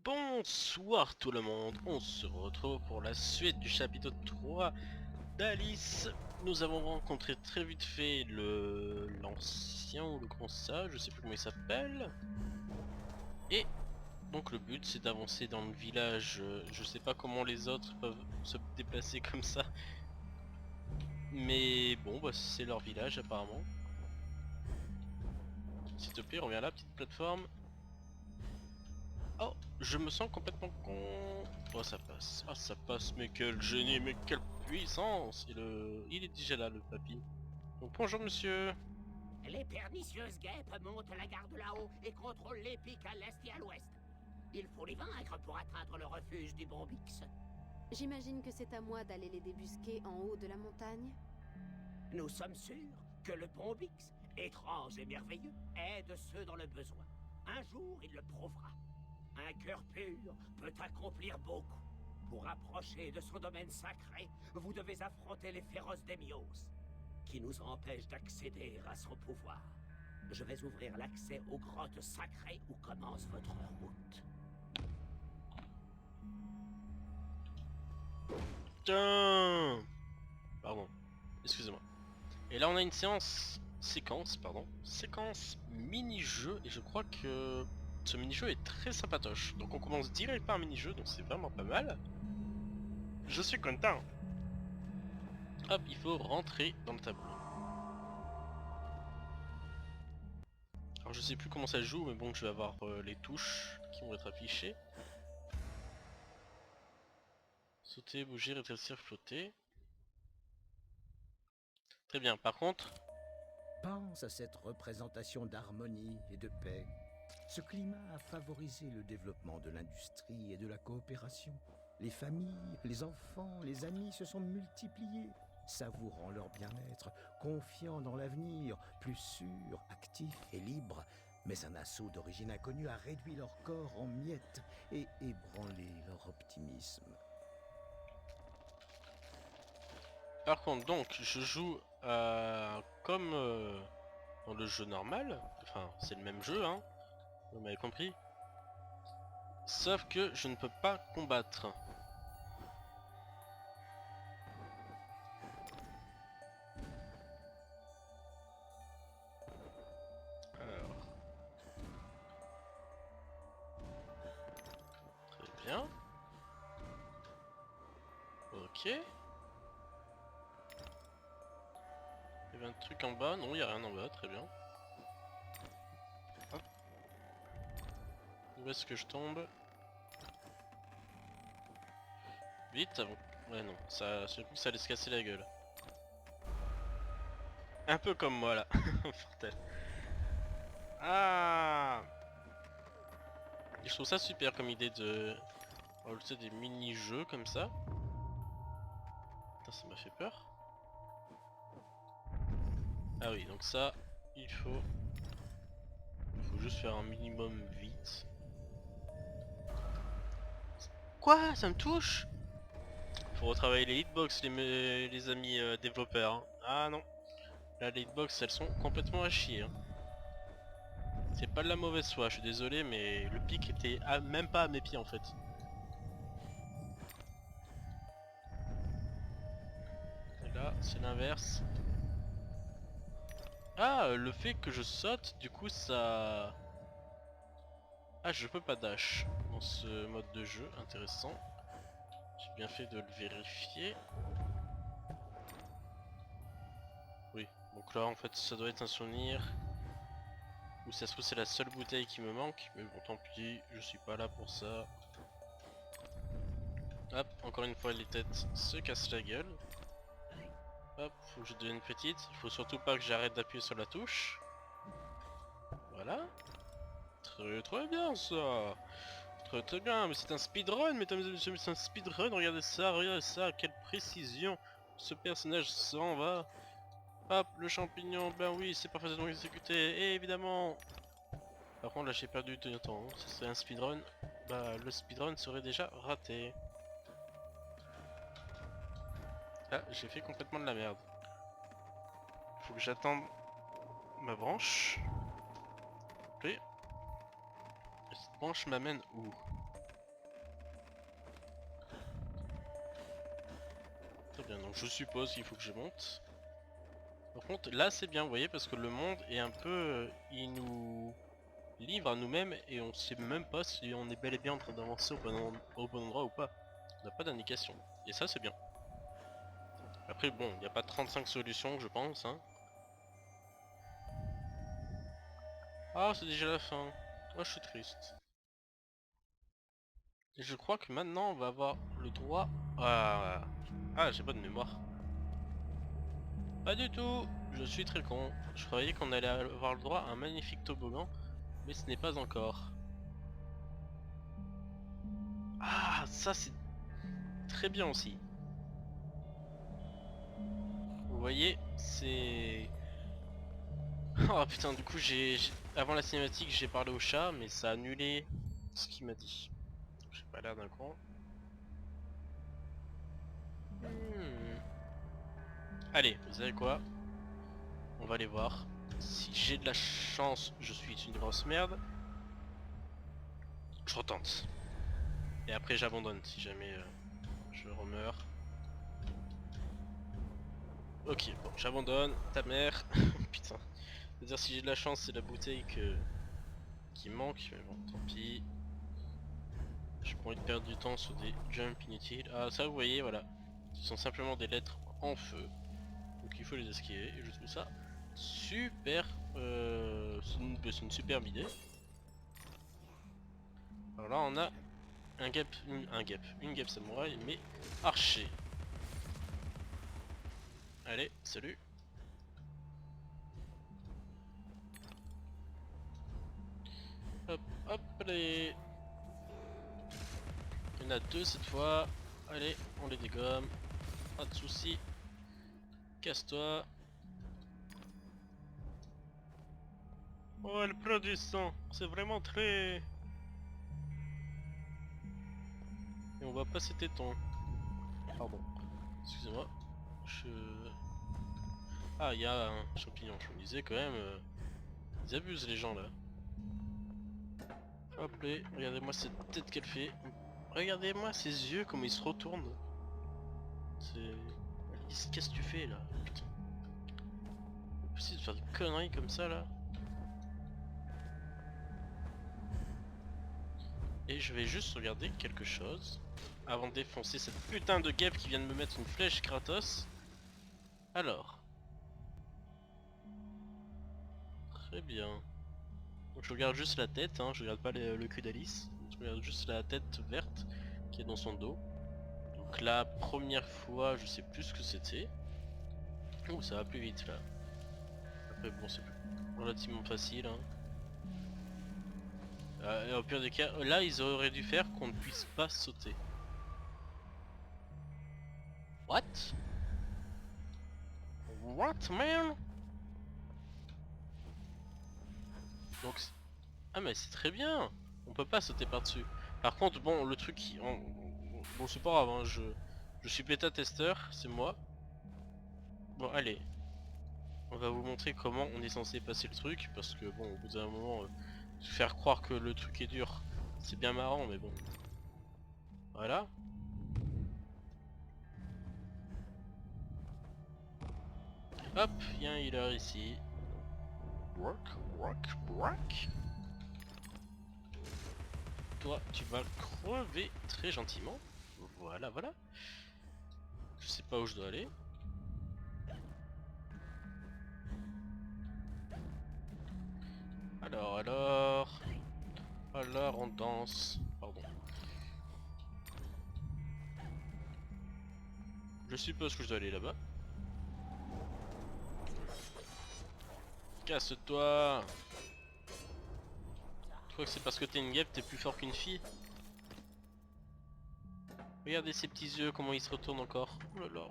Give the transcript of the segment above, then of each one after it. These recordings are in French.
Bonsoir tout le monde, on se retrouve pour la suite du chapitre 3 d'Alice. Nous avons rencontré très vite fait l'ancien ou le grand sage, je sais plus comment il s'appelle. Et donc le but c'est d'avancer dans le village, je sais pas comment les autres peuvent se déplacer comme ça. Mais bon bah c'est leur village apparemment. S'il te plaît reviens là, petite plateforme. Oh, je me sens complètement con. Oh, ça passe. Ah, ça passe, mais quel génie, mais quelle puissance. Il est déjà là, le papy. Donc, bonjour, monsieur. Les pernicieuses guêpes montent la garde là-haut et contrôlent les pics à l'est et à l'ouest. Il faut les vaincre pour atteindre le refuge du Bombix. J'imagine que c'est à moi d'aller les débusquer en haut de la montagne. Nous sommes sûrs que le Bombix, étrange et merveilleux, aide ceux dans le besoin. Un jour, il le prouvera. Un cœur pur peut accomplir beaucoup. Pour approcher de son domaine sacré, vous devez affronter les féroces Démios, qui nous empêchent d'accéder à son pouvoir. Je vais ouvrir l'accès aux grottes sacrées où commence votre route. Tiens. Pardon. Excusez-moi. Et là, on a une séquence mini-jeu. Et je crois que ce mini-jeu est très sympatoche. Donc, on commence direct par un mini-jeu, donc c'est vraiment pas mal. Je suis content. Hop, il faut rentrer dans le tableau. Alors je sais plus comment ça se joue, mais bon, je vais avoir les touches qui vont être affichées. Sauter, bouger, rétrécir, flotter. Très bien, par contre... Pense à cette représentation d'harmonie et de paix. Ce climat a favorisé le développement de l'industrie et de la coopération. Les familles, les enfants, les amis se sont multipliés, savourant leur bien-être, confiants dans l'avenir, plus sûrs, actifs et libres. Mais un assaut d'origine inconnue a réduit leur corps en miettes et ébranlé leur optimisme. Par contre, donc, je joue comme dans le jeu normal. Enfin, c'est le même jeu, hein. Vous m'avez compris. Sauf que je ne peux pas combattre. Alors... Très bien. Ok. Il y avait un truc en bas. Non, il n'y a rien en bas. Très bien. Hop. Où est-ce que je tombe? Vite avant. Ouais, non. Ça, ça allait se casser la gueule. Un peu comme moi là. Mortel. Ah! Et je trouve ça super comme idée de rajouter des mini-jeux comme ça. Putain, ça m'a fait peur. Ah oui, donc ça, il faut juste faire un minimum vite. Quoi? Ça me touche? Faut retravailler les hitbox, les amis développeurs. Hein. Ah non. Là, les hitbox, elles sont complètement à chier. Hein. C'est pas de la mauvaise foi, je suis désolé, mais le pic était même pas à mes pieds en fait. Et là, c'est l'inverse. Ah, le fait que je saute, du coup ça... Ah, je peux pas dash dans ce mode de jeu, intéressant. J'ai bien fait de le vérifier. Oui, donc là en fait ça doit être un souvenir. Ou ça se trouve c'est la seule bouteille qui me manque, mais bon tant pis, je suis pas là pour ça. Hop, encore une fois les têtes se cassent la gueule. Hop, faut que je devienne petite, il faut surtout pas que j'arrête d'appuyer sur la touche. Voilà. Très très bien ça. Très très bien, mais c'est un speedrun mesdames et messieurs, c'est un speedrun, regardez ça, quelle précision. Ce personnage s'en va. Hop, le champignon, ben oui, c'est parfaitement exécuté, et évidemment... Par contre là j'ai perdu de temps, hein. Si c'est un speedrun, bah le speedrun serait déjà raté. Ah, j'ai fait complètement de la merde. Faut que j'attende ma branche. Et cette branche m'amène où? Très bien, donc je suppose qu'il faut que je monte. Par contre, là c'est bien, vous voyez, parce que le monde est un peu... il nous livre à nous-mêmes et on sait même pas si on est bel et bien en train d'avancer au bon endroit ou pas. On n'a pas d'indication. Et ça c'est bien. Après bon, il n'y a pas 35 solutions je pense. Hein. Ah c'est déjà la fin. Ah je suis triste. Et je crois que maintenant on va avoir le droit... Ah j'ai pas de mémoire. Pas du tout. Je suis très con. Je croyais qu'on allait avoir le droit à un magnifique toboggan. Mais ce n'est pas encore. Ah ça c'est très bien aussi. Vous voyez, c'est... Oh putain, du coup avant la cinématique j'ai parlé au chat, mais ça a annulé ce qu'il m'a dit. J'ai pas l'air d'un con. Allez, vous savez quoi? On va aller voir. Si j'ai de la chance, je suis une grosse merde. Je retente. Et après j'abandonne si jamais je remeurs. Ok, bon, j'abandonne. Ta mère. Putain. C'est-à-dire si j'ai de la chance, c'est la bouteille qui manque. Mais bon, tant pis. J'ai pas envie de perdre du temps sur des jumps inutiles. Ah ça vous voyez, voilà. Ce sont simplement des lettres en feu. Donc il faut les esquiver. Et je trouve ça super... c'est une superbe idée. Alors là on a une guêpe samouraï mais archer. Allez, salut. Hop, hop, allez. Il y en a deux cette fois. Allez, on les dégomme. Pas de soucis. Casse-toi. Oh, elle prend du sang. C'est vraiment très... Et on va pas ces tétons. Pardon. Excusez-moi. Ah, il y a un champignon. Je me disais quand même... ils abusent les gens là. Hop là, regardez-moi cette tête qu'elle fait. Regardez-moi ses yeux, comment ils se retournent. C'est... Alice, qu'est-ce que tu fais là? Putain. C'est possible de faire des conneries comme ça là. Et je vais juste regarder quelque chose. Avant de défoncer cette putain de guêpe qui vient de me mettre une flèche gratos. Alors. Très bien. Donc je regarde juste la tête, hein, je regarde pas le cul d'Alice. Je regarde juste la tête verte qui est dans son dos. Donc la première fois, je sais plus ce que c'était. Oh, ça va plus vite là. Après bon, c'est relativement facile. Hein. Et au pire des cas, là ils auraient dû faire qu'on ne puisse pas sauter. What? What man? Donc ah mais c'est très bien. On peut pas sauter par dessus. Par contre bon le truc qui... Bon c'est pas grave hein, je suis bêta testeur, c'est moi. Bon allez. On va vous montrer comment on est censé passer le truc. Parce que bon au bout d'un moment faire croire que le truc est dur c'est bien marrant mais bon. Voilà. Hop, il y a un healer ici. Work. Toi, tu vas crever très gentiment. Voilà. Je sais pas où je dois aller. Alors on danse. Pardon. Je suppose que je dois aller là-bas. Casse-toi. Tu crois que c'est parce que t'es une guêpe, t'es plus fort qu'une fille? Regardez ces petits yeux, comment ils se retournent encore.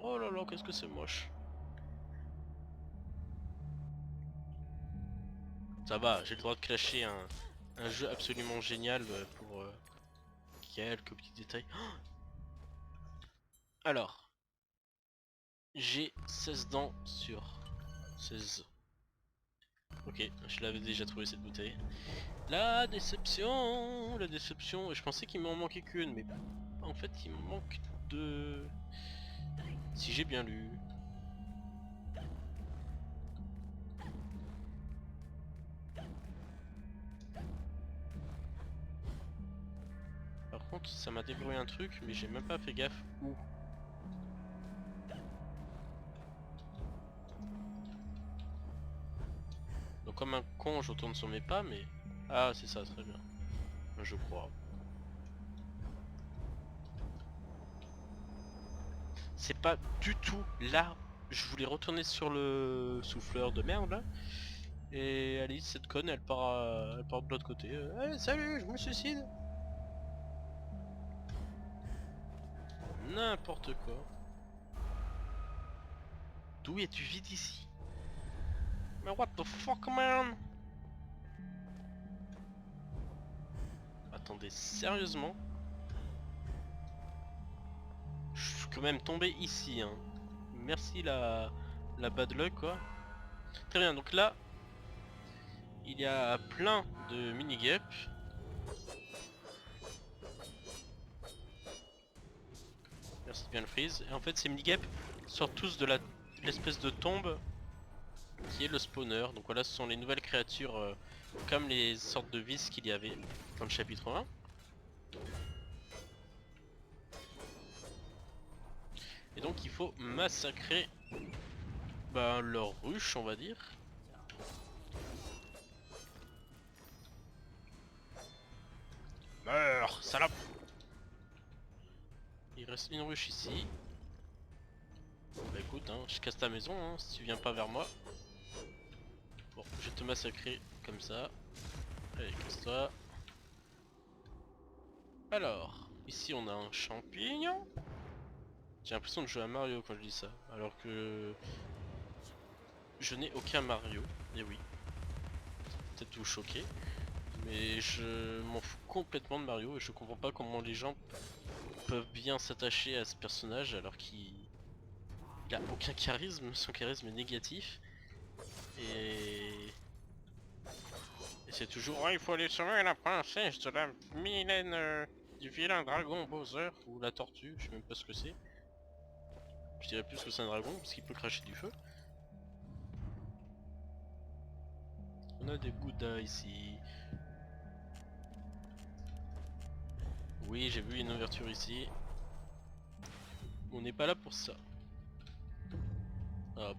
Oh là là, qu'est-ce que c'est moche. Ça va, j'ai le droit de clasher un jeu absolument génial pour quelques petits détails. Alors, j'ai 16 dents sur 16. Ok, je l'avais déjà trouvé cette bouteille. La déception, et je pensais qu'il m'en manquait qu'une, mais en fait il me manque deux. Si j'ai bien lu. Par contre, ça m'a débrouillé un truc, mais j'ai même pas fait gaffe où. Donc comme un con, je retourne sur mes pas, mais... Ah, c'est ça, très bien. Je crois. C'est pas du tout là. Je voulais retourner sur le souffleur de merde là. Et Alice, cette conne, elle part de l'autre côté. Hey, salut, je me suicide. N'importe quoi. D'où es-tu vite ici? Mais what the fuck, man? Attendez, sérieusement? Je suis quand même tombé ici, hein. Merci la bad luck, quoi. Très bien, donc là, il y a plein de mini-guêpes. Merci bien le freeze. Et en fait, ces mini-guêpes sortent tous de l'espèce de tombe qui est le spawner. Donc voilà, ce sont les nouvelles créatures comme les sortes de vis qu'il y avait dans le chapitre 1. Et donc il faut massacrer leur ruche, on va dire. Meurs, salope! Il reste une ruche ici. Bah écoute, hein, je casse ta maison hein, si tu viens pas vers moi. Bon, je vais te massacrer comme ça. Allez, casse-toi. Alors, ici on a un champignon. J'ai l'impression de jouer à Mario quand je dis ça. Alors que... je n'ai aucun Mario. Et oui. Peut-être vous choquer. Mais je m'en fous complètement de Mario et je comprends pas comment les gens peuvent bien s'attacher à ce personnage alors qu'il a aucun charisme, son charisme est négatif. Et c'est toujours il faut aller sauver la princesse de la Mylène du vilain dragon Bowser ou la tortue, je sais même pas ce que c'est. Je dirais plus que c'est un dragon parce qu'il peut cracher du feu. On a des bouddhas ici. Oui, j'ai vu une ouverture ici. On n'est pas là pour ça. Hop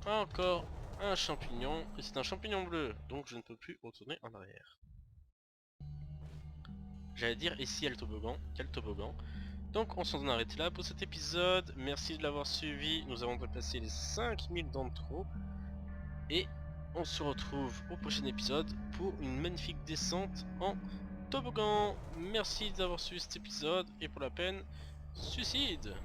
là, encore un champignon. Et c'est un champignon bleu, donc je ne peux plus retourner en arrière. J'allais dire ici le toboggan. Quel toboggan. Donc on s'en arrête là pour cet épisode. Merci de l'avoir suivi. Nous avons dépassé les 5000 d'intro. Et on se retrouve au prochain épisode pour une magnifique descente en toboggan. Merci d'avoir suivi cet épisode et pour la peine, suicide.